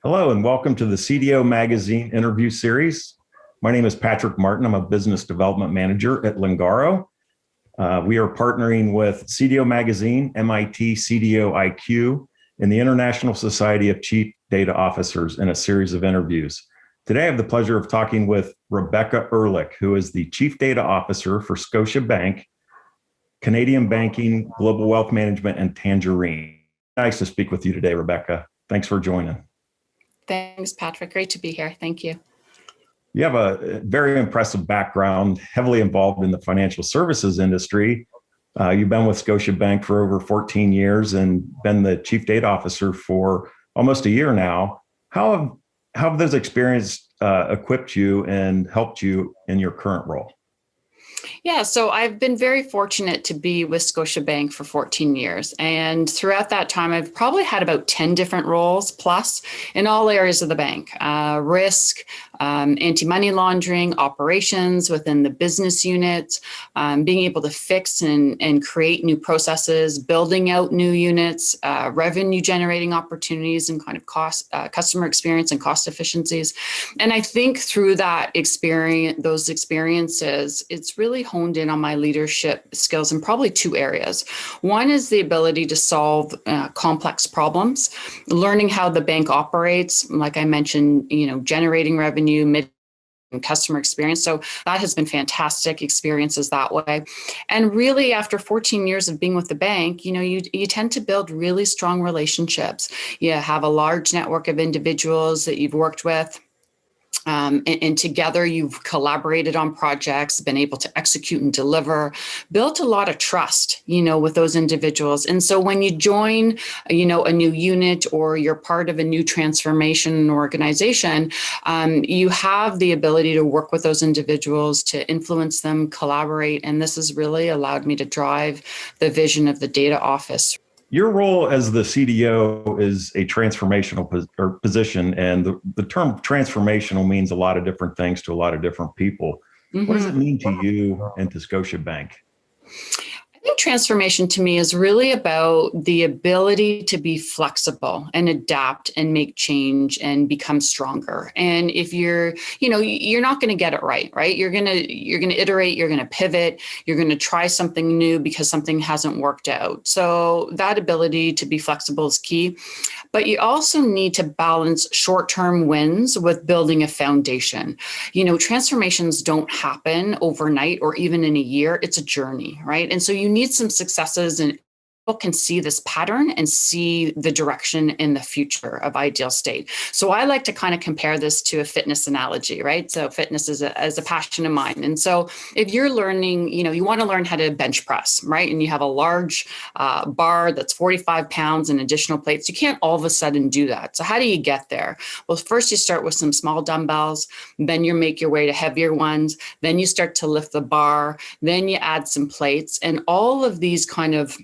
Hello, and welcome to the CDO Magazine interview series. My name is Patrick Martin. I'm a business development manager at Lingaro. We are partnering with CDO Magazine, MIT CDO IQ, and the International Society of Chief Data Officers in a series of interviews. Today, I have the pleasure of talking with Rebecca Ehrlich, who is the Chief Data Officer for Scotiabank, Canadian Banking, Global Wealth Management, and Tangerine. Nice to speak with you today, Rebecca. Thanks for joining. Thanks, Patrick. Great to be here. Thank you. You have a very impressive background, heavily involved in the financial services industry. You've been with Scotiabank for over 14 years and been the chief data officer for almost a year now. How have those experiences equipped you and helped you in your current role? Yeah, so I've been very fortunate to be with Scotiabank for 14 years. And throughout that time, I've probably had about 10 different roles plus in all areas of the bank, risk, anti-money laundering, operations within the business unit, being able to fix and create new processes, building out new units, revenue generating opportunities and kind of customer experience and cost efficiencies. And I think through those experiences, it's really honed in on my leadership skills in probably two areas. One is the ability to solve complex problems, learning how the bank operates, like I mentioned, generating revenue, and customer experience. So that has been fantastic experiences that way. And really, after 14 years of being with the bank, you tend to build really strong relationships. You have a large network of individuals that you've worked with. And together you've collaborated on projects, been able to execute and deliver, built a lot of trust, with those individuals. And so when you join, a new unit or you're part of a new transformation organization, you have the ability to work with those individuals, to influence them, collaborate. And this has really allowed me to drive the vision of the data office. Your role as the CDO is a transformational position, and the term transformational means a lot of different things to a lot of different people. Mm-hmm. What does it mean to you and to Scotiabank? I think transformation to me is really about the ability to be flexible and adapt and make change and become stronger. And if you're not going to get it right? You're going to iterate, you're going to pivot, you're going to try something new because something hasn't worked out. So that ability to be flexible is key. But you also need to balance short-term wins with building a foundation. Transformations don't happen overnight or even in a year. It's a journey, right? And so you need some successes, and people can see this pattern and see the direction in the future of ideal state. So I like to kind of compare this to a fitness analogy, right? So fitness is a passion of mine. And so if you're learning, you want to learn how to bench press, right? And you have a large bar that's 45 pounds and additional plates. You can't all of a sudden do that. So how do you get there? Well, first you start with some small dumbbells, then you make your way to heavier ones, then you start to lift the bar, then you add some plates, and all of these kind of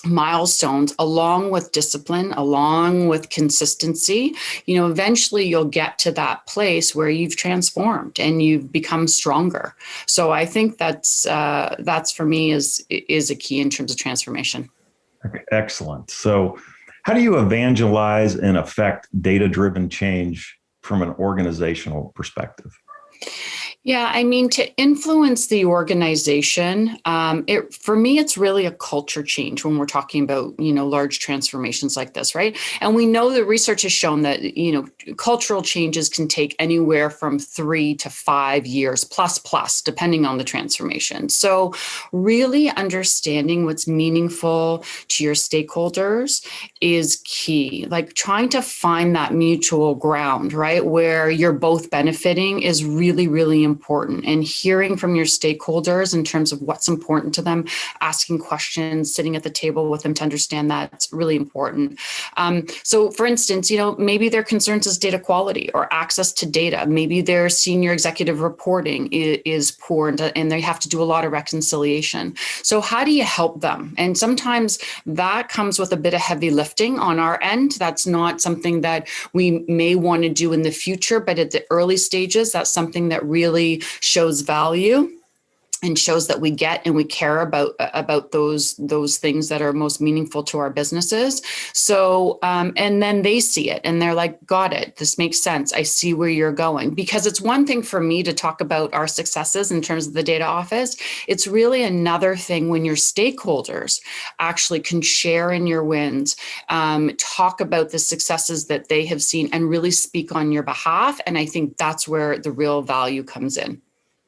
milestones, along with discipline, along with consistency, eventually you'll get to that place where you've transformed and you've become stronger. So I think that's for me is a key in terms of transformation. Okay, excellent. So how do you evangelize and affect data-driven change from an organizational perspective? Yeah, to influence the organization, for me, it's really a culture change when we're talking about, large transformations like this, right? And we know the research has shown that, cultural changes can take anywhere from 3 to 5 years plus, depending on the transformation. So really understanding what's meaningful to your stakeholders is key. Like trying to find that mutual ground, right? Where you're both benefiting is really, really important, and hearing from your stakeholders in terms of what's important to them, asking questions, sitting at the table with them to understand that's really important. So for instance, maybe their concerns is data quality or access to data. Maybe their senior executive reporting is poor and they have to do a lot of reconciliation. So how do you help them? And sometimes that comes with a bit of heavy lifting on our end. That's not something that we may want to do in the future, but at the early stages, that's something that really shows value. and shows that we get and we care about those things that are most meaningful to our businesses. So and then they see it and they're like, got it, this makes sense, I see where you're going. Because it's one thing for me to talk about our successes in terms of the data office. It's really another thing when your stakeholders actually can share in your wins, talk about the successes that they have seen and really speak on your behalf. And I think that's where the real value comes in.